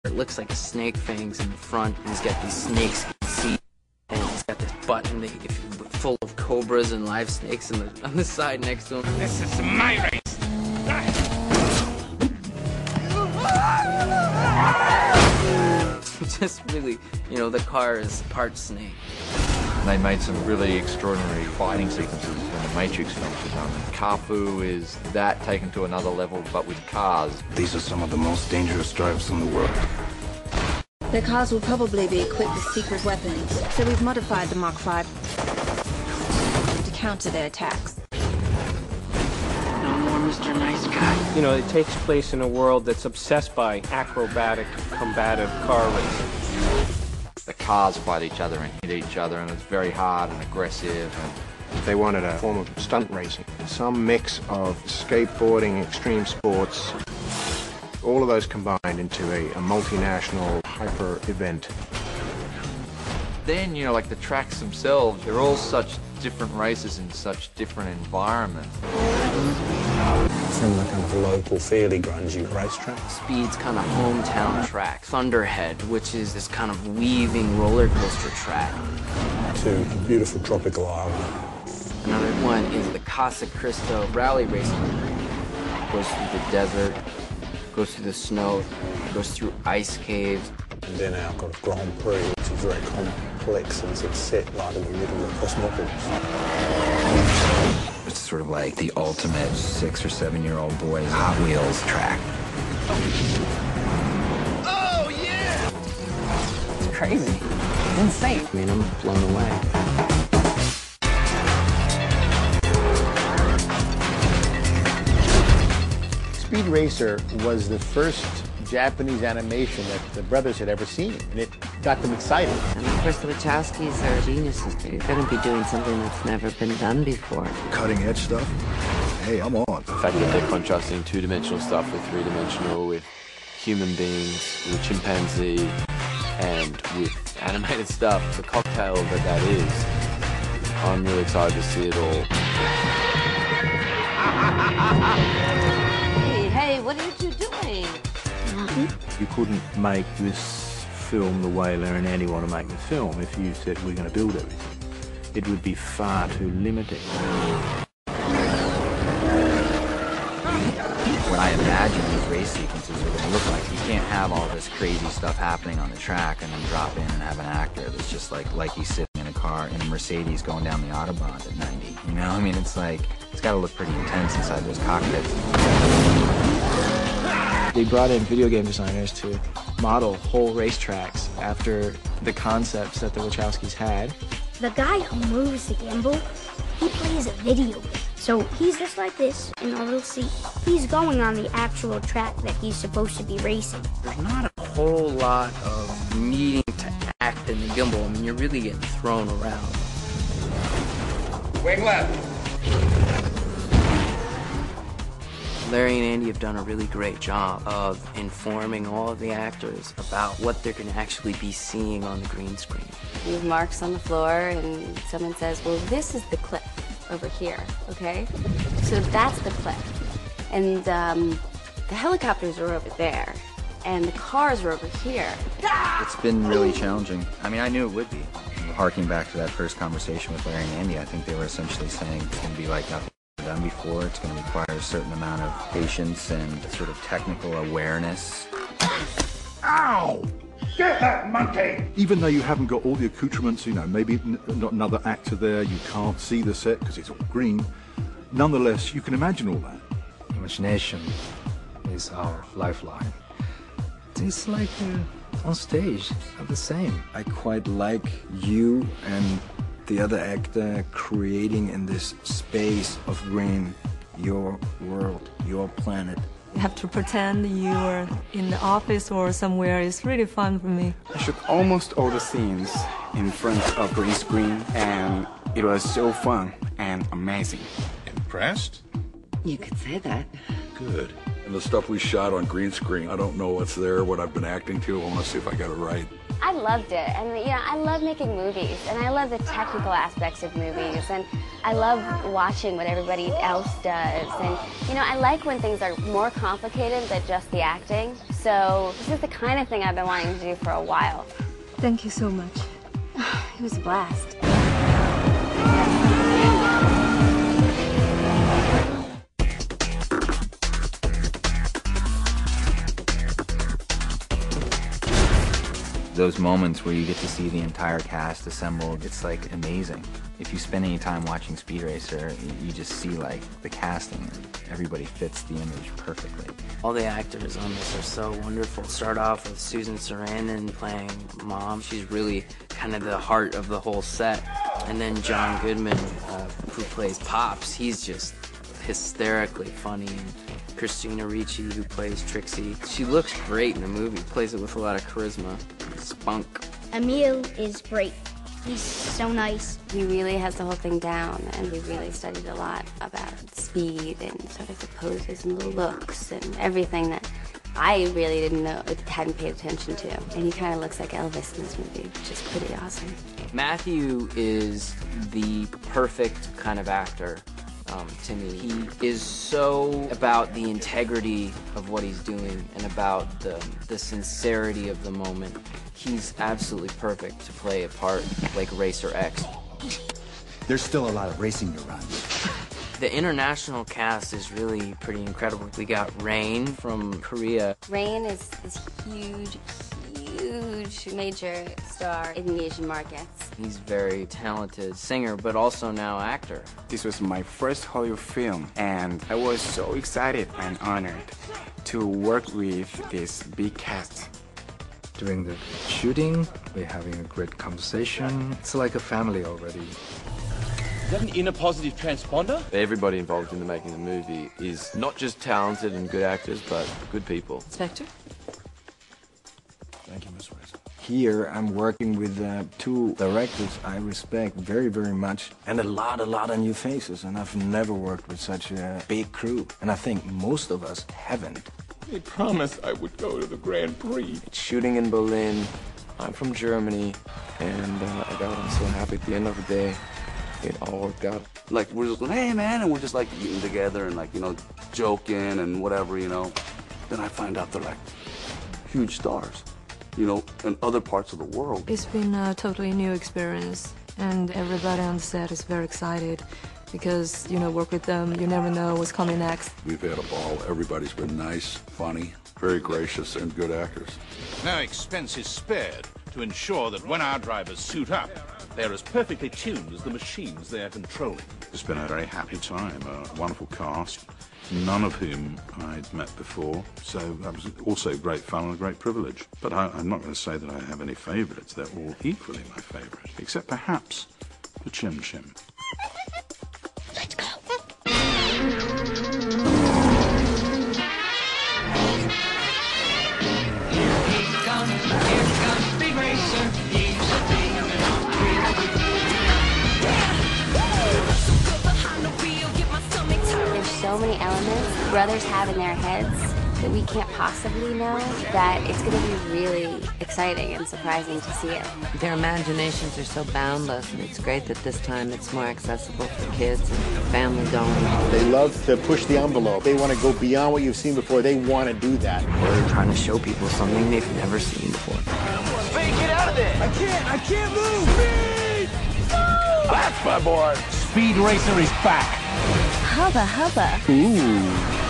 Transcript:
It looks like a snake fangs in the front, and he's got these snakes seat, and he's got this button full of cobras and live snakes on the side next to him. This is my race. Just really, the car is part snake. They made some really extraordinary fighting sequences when the Matrix films were done. Carfu is that taken to another level, but with cars. These are some of the most dangerous drivers in the world. Their cars will probably be equipped with secret weapons, so we've modified the Mark V to counter their attacks. No more Mr. Nice Guy. It takes place in a world that's obsessed by acrobatic, combative car racing. The cars fight each other and hit each other, and it's very hard and aggressive. And they wanted a form of stunt racing, some mix of skateboarding, extreme sports, all of those combined into a multinational hyper event. Then, like the tracks themselves, they're all such different races in such different environments. From the kind of local, fairly grungy racetrack. Speed's kind of hometown track. Thunderhead, which is this kind of weaving roller coaster track. To a beautiful tropical island. Another one is the Casa Cristo rally racing. Goes through the desert, goes through the snow, goes through ice caves. And then our kind of Grand Prix, which is very complex and it's set right in the middle of Cosmopolis. It's sort of like the ultimate 6 or 7-year-old boy's Hot Wheels track. Oh, yeah! It's crazy. It's insane. I mean, I'm blown away. Speed Racer was the first Japanese animation that the brothers had ever seen, and it got them excited. And of course, the Wachowskis are geniuses. They're going to be doing something that's never been done before. Cutting edge stuff? Hey, I'm on. The fact that they're contrasting two-dimensional stuff with three-dimensional, with human beings, with chimpanzee, and with animated stuff, the cocktail that is, I'm really excited to see it all. Hey, what are you two doing? You couldn't make this film the way Larry and Andy want to make the film if you said we're going to build everything. It would be far too limiting. What I imagine these race sequences are going to look like, you can't have all this crazy stuff happening on the track and then drop in and have an actor that's just like he's sitting in a car in a Mercedes going down the Autobahn at 90. I mean, it's got to look pretty intense inside those cockpits. They brought in video game designers to model whole racetracks after the concepts that the Wachowskis had. The guy who moves the gimbal, he plays a video game. So he's just like this, and we'll see. He's going on the actual track that he's supposed to be racing. There's not a whole lot of needing to act in the gimbal. I mean, you're really getting thrown around. Wing left. Larry and Andy have done a really great job of informing all of the actors about what they're going to actually be seeing on the green screen. Leave marks on the floor, and someone says, well, this is the cliff over here, okay? So that's the cliff. And the helicopters are over there, and the cars are over here. It's been really challenging. I mean, I knew it would be. Harking back to that first conversation with Larry and Andy, I think they were essentially saying it's going to be like nothing done before. It's going to require a certain amount of patience and sort of technical awareness. Ow! Get that monkey! Even though you haven't got all the accoutrements, maybe not another actor there, you can't see the set because it's all green. Nonetheless, you can imagine all that. Imagination is our lifeline. It's like on stage, not the same. I quite like you and the other actor creating in this space of green your world, your planet. You have to pretend you are in the office or somewhere. It's really fun for me. I shot almost all the scenes in front of green screen, and it was so fun and amazing. Impressed? You could say that. Good. And the stuff we shot on green screen, I don't know what's there, what I've been acting to. I want to see if I got it right. I loved it, and I love making movies, and I love the technical aspects of movies, and I love watching what everybody else does, and I like when things are more complicated than just the acting. So this is the kind of thing I've been wanting to do for a while. Thank you so much. It was a blast. Those moments where you get to see the entire cast assembled, it's like amazing. If you spend any time watching Speed Racer, you just see like the casting and everybody fits the image perfectly. All the actors on this are so wonderful. Start off with Susan Sarandon playing Mom. She's really kind of the heart of the whole set. And then John Goodman, who plays Pops, he's just hysterically funny. And Christina Ricci, who plays Trixie, she looks great in the movie, plays it with a lot of charisma, spunk. Emil is great. He's so nice. He really has the whole thing down, and he really studied a lot about speed and sort of the poses and the looks and everything that I really didn't know, hadn't paid attention to. And he kind of looks like Elvis in this movie, which is pretty awesome. Matthew is the perfect kind of actor. To me, he is so about the integrity of what he's doing and about the sincerity of the moment. He's absolutely perfect to play a part like Racer X. There's still a lot of racing to run. The international cast is really pretty incredible. We got Rain from Korea. Rain is this huge major star in the Asian markets. He's a very talented singer, but also now actor. This was my first Hollywood film, and I was so excited and honored to work with this big cast. During the shooting, we're having a great conversation. It's like a family already. Is that an inner positive transponder? Everybody involved in the making of the movie is not just talented and good actors, but good people. Inspector? Thank you, Miss Racer. Here I'm working with two directors I respect very, very much, and a lot of new faces, and I've never worked with such a big crew, and I think most of us haven't. They promised I would go to the Grand Prix. It's shooting in Berlin. I'm from Germany, and I'm so happy at the end of the day. It all worked out. Like, we're just going, hey, man, and we're just, like, eating together and, like, joking and whatever, Then I find out they're, like, huge stars, in other parts of the world. It's been a totally new experience, and everybody on the set is very excited because, work with them, you never know what's coming next. We've had a ball. Everybody's been nice, funny, very gracious, and good actors. No expense is spared to ensure that when our drivers suit up, they're as perfectly tuned as the machines they are controlling. It's been a very happy time, a wonderful cast, none of whom I'd met before, so that was also great fun and a great privilege. But I'm not going to say that I have any favourites. They're all equally my favourite, except perhaps the Chim Chim. Let's go. Speed Racer. There's so many elements brothers have in their heads that we can't possibly know, that it's going to be really exciting and surprising to see it. Their imaginations are so boundless, and it's great that this time it's more accessible for kids and family going. They love to push the envelope. They want to go beyond what you've seen before. They want to do that. They're trying to show people something they've never seen before. Speed, get out of there! I can't move! Speed! Move! That's my boy! Speed Racer is back! Hubba hubba. Ooh.